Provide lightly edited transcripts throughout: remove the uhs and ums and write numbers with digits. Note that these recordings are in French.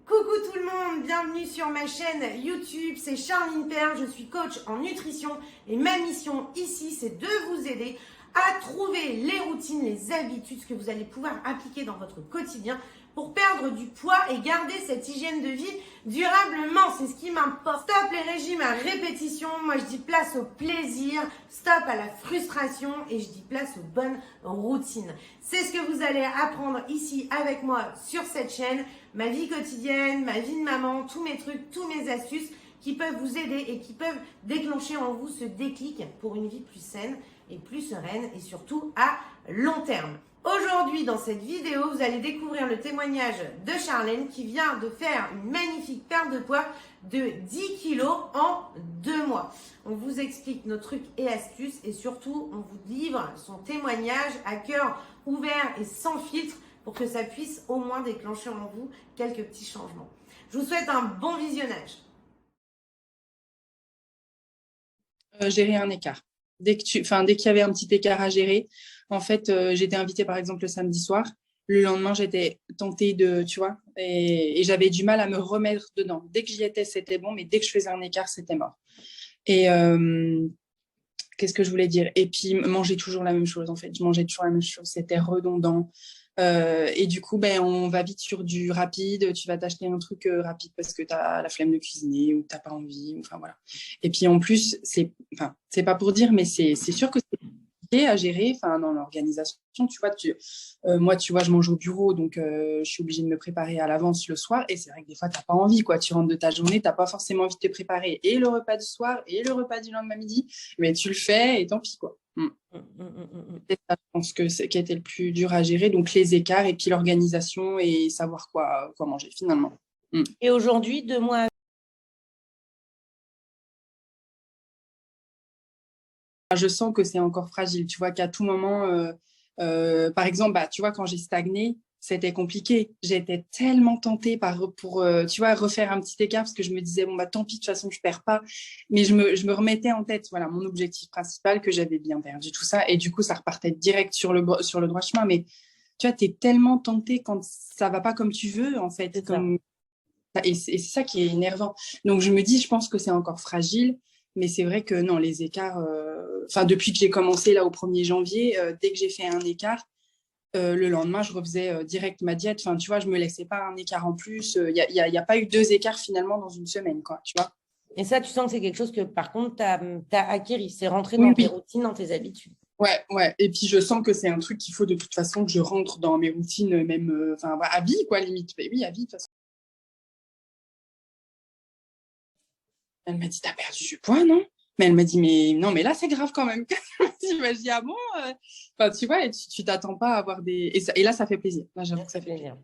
Coucou tout le monde, bienvenue sur ma chaîne YouTube, c'est Charline Perle, je suis coach en nutrition et ma mission ici c'est de vous aider à trouver les routines, les habitudes que vous allez pouvoir appliquer dans votre quotidien pour perdre du poids et garder cette hygiène de vie durablement. C'est ce qui m'importe. Stop les régimes à répétition, moi je dis place au plaisir, stop à la frustration et je dis place aux bonnes routines. C'est ce que vous allez apprendre ici avec moi sur cette chaîne, ma vie quotidienne, ma vie de maman, tous mes trucs, tous mes astuces qui peuvent vous aider et qui peuvent déclencher en vous ce déclic pour une vie plus saine et plus sereine et surtout à long terme. Aujourd'hui, dans cette vidéo, vous allez découvrir le témoignage de Charlène qui vient de faire une magnifique perte de poids de 10 kilos en 2 mois. On vous explique nos trucs et astuces et surtout, on vous livre son témoignage à cœur ouvert et sans filtre pour que ça puisse au moins déclencher en vous quelques petits changements. Je vous souhaite un bon visionnage. Gérer un écart. Dès qu'il y avait un petit écart à gérer, en fait, j'étais invitée par exemple le samedi soir. Le lendemain, j'étais tentée de, tu vois, et j'avais du mal à me remettre dedans. Dès que j'y étais, c'était bon, mais dès que je faisais un écart, c'était mort. Et qu'est-ce que je voulais dire? Et puis, manger toujours la même chose, en fait. Je mangeais toujours la même chose, c'était redondant. Et du coup, on va vite sur du rapide. Tu vas t'acheter un truc rapide parce que tu as la flemme de cuisiner ou tu n'as pas envie. Enfin, voilà. Et puis, en plus, c'est pas pour dire, mais c'est sûr que c'est compliqué à gérer dans l'organisation. Tu vois, moi, tu vois, je mange au bureau, donc je suis obligée de me préparer à l'avance le soir. Et c'est vrai que des fois, tu n'as pas envie, quoi. Tu rentres de ta journée, tu n'as pas forcément envie de te préparer et le repas du soir et le repas du lendemain midi. Mais tu le fais et tant pis, quoi. C'est ça, je pense que c'est qui a été le plus dur à gérer, donc les écarts et puis l'organisation et savoir quoi manger finalement. Et aujourd'hui, 2 mois. Je sens que c'est encore fragile, tu vois qu'à tout moment, par exemple, tu vois, quand j'ai stagné, c'était compliqué. J'étais tellement tentée pour tu vois, refaire un petit écart parce que je me disais, bon, tant pis, de toute façon, je perds pas. Mais je me remettais en tête, voilà, mon objectif principal, que j'avais bien perdu, tout ça. Et du coup, ça repartait direct sur le droit chemin. Mais tu vois, tu es tellement tentée quand ça va pas comme tu veux, en fait. Et c'est ça qui est énervant. Donc, je me dis, je pense que c'est encore fragile. Mais c'est vrai que non, les écarts, depuis que j'ai commencé là au 1er janvier, dès que j'ai fait un écart, le lendemain, je refaisais direct ma diète. Enfin, tu vois, je me laissais pas un écart en plus. Il y a pas eu 2 écarts finalement dans une semaine, quoi, tu vois. Et ça, tu sens que c'est quelque chose que, par contre, tu as acquis. C'est rentré dans tes routines, dans tes habitudes. Ouais. Et puis, je sens que c'est un truc qu'il faut de toute façon que je rentre dans mes routines, même à vie, quoi, limite. Mais oui, à vie, de toute façon. Elle m'a dit, t'as perdu du poids, non? Mais elle m'a dit, mais non, mais là, c'est grave quand même. Je dis, ah bon? Tu vois, et tu t'attends pas à avoir des... Et là, ça fait plaisir. Là, j'avoue que ça fait plaisir.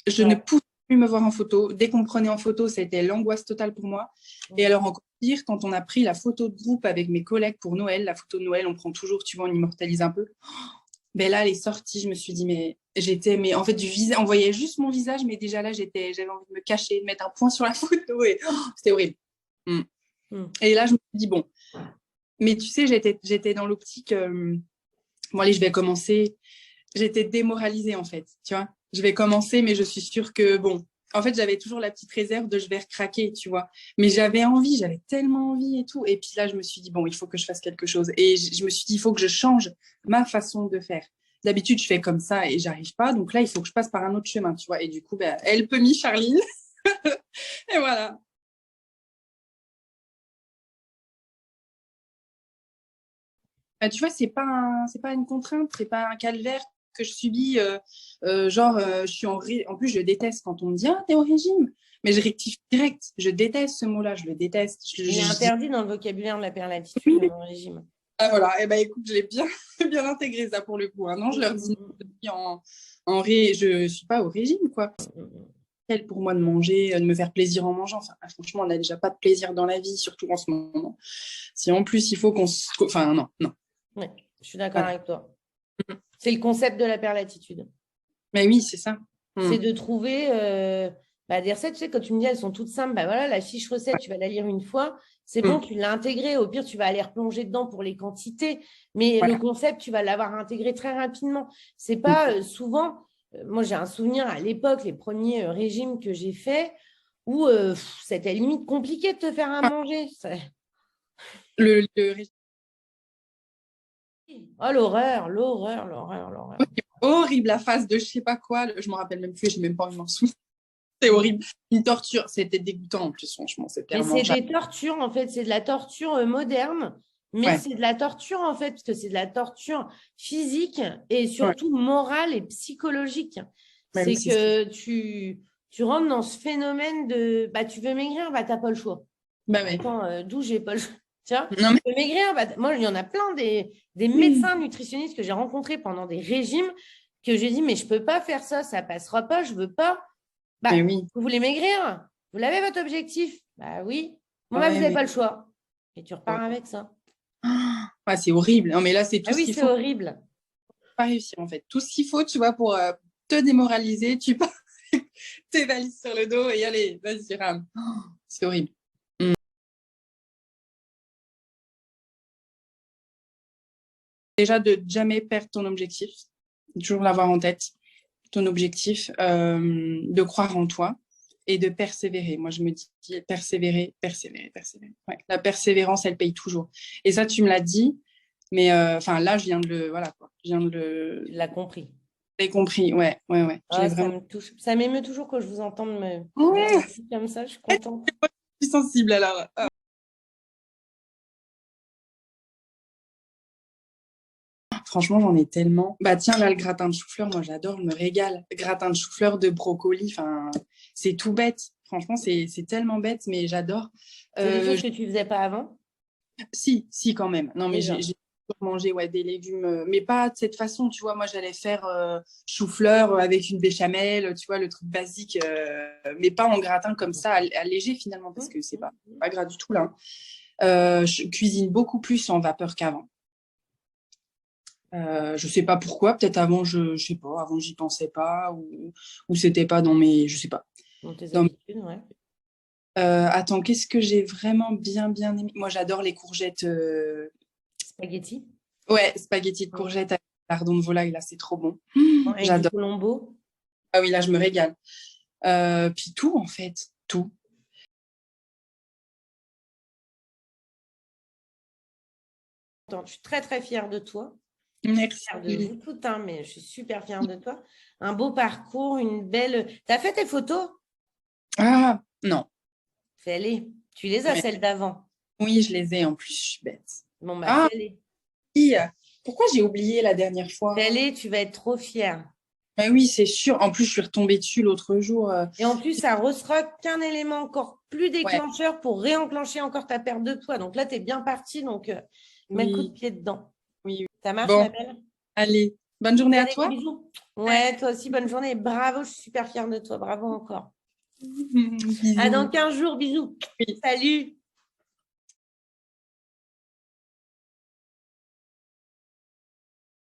Je ne pouvais plus me voir en photo. Dès qu'on me prenait en photo, c'était l'angoisse totale pour moi. Et alors, encore pire, quand on a pris la photo de groupe avec mes collègues pour Noël, la photo de Noël, on prend toujours, tu vois, on immortalise un peu. Là, elle est sortie, je me suis dit, mais en fait, on voyait juste mon visage, mais déjà là, j'avais envie de me cacher, de mettre un point sur la photo, et c'était horrible. Et là, je me suis dit, bon, mais tu sais, j'étais dans l'optique, bon, allez, je vais commencer. J'étais démoralisée, en fait, tu vois. Je vais commencer, mais je suis sûre que, bon, en fait, j'avais toujours la petite réserve de je vais recraquer, tu vois. Mais j'avais tellement envie et tout. Et puis là, je me suis dit, bon, il faut que je fasse quelque chose. Et je me suis dit, il faut que je change ma façon de faire. D'habitude, je fais comme ça et j'arrive pas. Donc là, il faut que je passe par un autre chemin, tu vois. Et du coup, elle peut m'y, Charline. Et voilà. Tu vois, c'est pas une contrainte, c'est pas un calvaire que je subis. Je suis en plus, je déteste quand on me dit, ah, t'es au régime. Mais je rectifie direct. Je déteste ce mot-là, je le déteste. Il est interdit dans le vocabulaire de la perlatitude, le régime. Ah, voilà, écoute, je l'ai bien, bien intégré ça pour le coup. Hein. Non, je leur dis je suis pas au régime, quoi. C'est pour moi de manger, de me faire plaisir en mangeant. Enfin, franchement, on n'a déjà pas de plaisir dans la vie, surtout en ce moment. Si en plus il faut qu'on se... Enfin, non. Oui, je suis d'accord avec toi. C'est le concept de la perlatitude. Mais oui, c'est ça. C'est de trouver Bah, des recettes, tu sais, quand tu me dis elles sont toutes simples, bah voilà, la fiche recette, tu vas la lire une fois, c'est Mm. bon, tu l'as intégrée. Au pire, tu vas aller replonger dedans pour les quantités, mais le Voilà. concept, tu vas l'avoir intégré très rapidement. C'est Mm. pas souvent, moi j'ai un souvenir à l'époque, les premiers régimes que j'ai faits, où c'était limite compliqué de te faire à Ah, manger. le régime Oh, l'horreur, l'horreur, l'horreur, l'horreur. est horrible, la phase de je sais pas quoi, je me rappelle même plus, j'ai même pas envie de m'en souvenir. C'est horrible. Une torture, c'était dégoûtant en plus, franchement, c'était Mais vraiment c'est des tortures, en fait, c'est de la torture moderne, mais ouais, c'est de la torture, en fait, parce que c'est de la torture physique et ouais. surtout morale et psychologique. Bah oui, C'est c'est ça. que tu rentres dans ce phénomène de bah, tu veux maigrir, bah, tu n'as pas le choix. Bah ouais. Attends, d'où j'ai pas le choix. Tiens, Non, tu veux maigrir, bah, moi, il y en a plein des médecins nutritionnistes que j'ai rencontrés pendant des régimes que j'ai dit, mais je ne peux pas faire ça, ça ne passera pas, je ne veux pas. Bah, mais oui. vous voulez maigrir? Vous l'avez votre objectif? Bah oui. Bon, bah, vous Ouais, n'avez mais pas le choix. Et tu repars ouais. avec ça. Ah, c'est horrible. Non, mais là, c'est Ah tout ce oui, qu'il c'est faut pour horrible. pas réussir, en fait. Tout ce qu'il faut, tu vois, pour te démoraliser, tu pars tes valises sur le dos et allez, vas-y, rame. Oh, c'est horrible. Mm. Déjà, de jamais perdre ton objectif, toujours l'avoir en tête, ton objectif, de croire en toi et de persévérer. Moi, je me dis persévérer, persévérer, persévérer. Ouais. La persévérance, elle paye toujours. Et ça, tu me l'as dit, mais enfin là, je viens de le, voilà quoi, je viens de le, Tu l'as compris. j'ai compris. Ouais, ouais, ouais. Je l'ai Ah, ça vraiment. me touche. Ça m'émeut toujours que je vous entende me dire Ouais, des trucs comme ça. Je suis contente. je suis sensible alors. Ah. Franchement, j'en ai tellement. Bah tiens, là, le gratin de chou-fleur, moi j'adore, je me régale. Gratin de chou-fleur, de brocoli, enfin, c'est tout bête. Franchement, c'est tellement bête, mais j'adore. C'est des Euh, choses que tu faisais pas avant, si, quand même. Non, mais déjà. j'ai toujours mangé ouais, des légumes, mais pas de cette façon, tu vois. Moi, j'allais faire chou-fleur avec une béchamel, tu vois, le truc basique, mais pas en gratin comme ça, allégé finalement, parce que c'est pas gras du tout, là. Je cuisine beaucoup plus en vapeur qu'avant. Je sais pas pourquoi, peut-être avant, je sais pas, avant, j'y pensais pas, ou c'était pas dans mes, je sais pas. Dans tes Dans- habitudes, ouais. Attends, qu'est-ce que j'ai vraiment bien aimé? Moi, j'adore les courgettes. Spaghetti. Ouais, spaghetti de Mm. courgettes avec lardon de volaille, là, c'est trop bon. Avec du J'adore. colombo. Ah oui, là, je me régale. Puis tout, en fait, tout. Attends, je suis très, très fière de toi. Fière de Merci. vous toutes, hein, mais je suis super fière de toi. Un beau parcours, une belle. T'as fait tes photos? Ah, non. Fais-les. Tu les as, Mais celles d'avant. oui, je les ai en plus, je suis bête. Bon, bah, Ah, fais-les. oui, pourquoi j'ai oublié la dernière fois? Fais-les, tu vas être trop fière. Mais oui, c'est sûr. En plus, je suis retombée dessus l'autre jour. Et en plus, ça ne sera qu'un élément encore plus Ouais, déclencheur pour réenclencher encore ta perte de poids. Donc là, tu es bien parti. Donc, mets le coup de oui, pied dedans. oui. Ça marche, Bon, ma belle? allez, bonne journée Fais à des gros toi. bisous. Ouais, toi aussi, bonne journée. Bravo, je suis super fière de toi. Bravo encore. À dans Bisous. 15 jours. Bisous. Oui. Salut.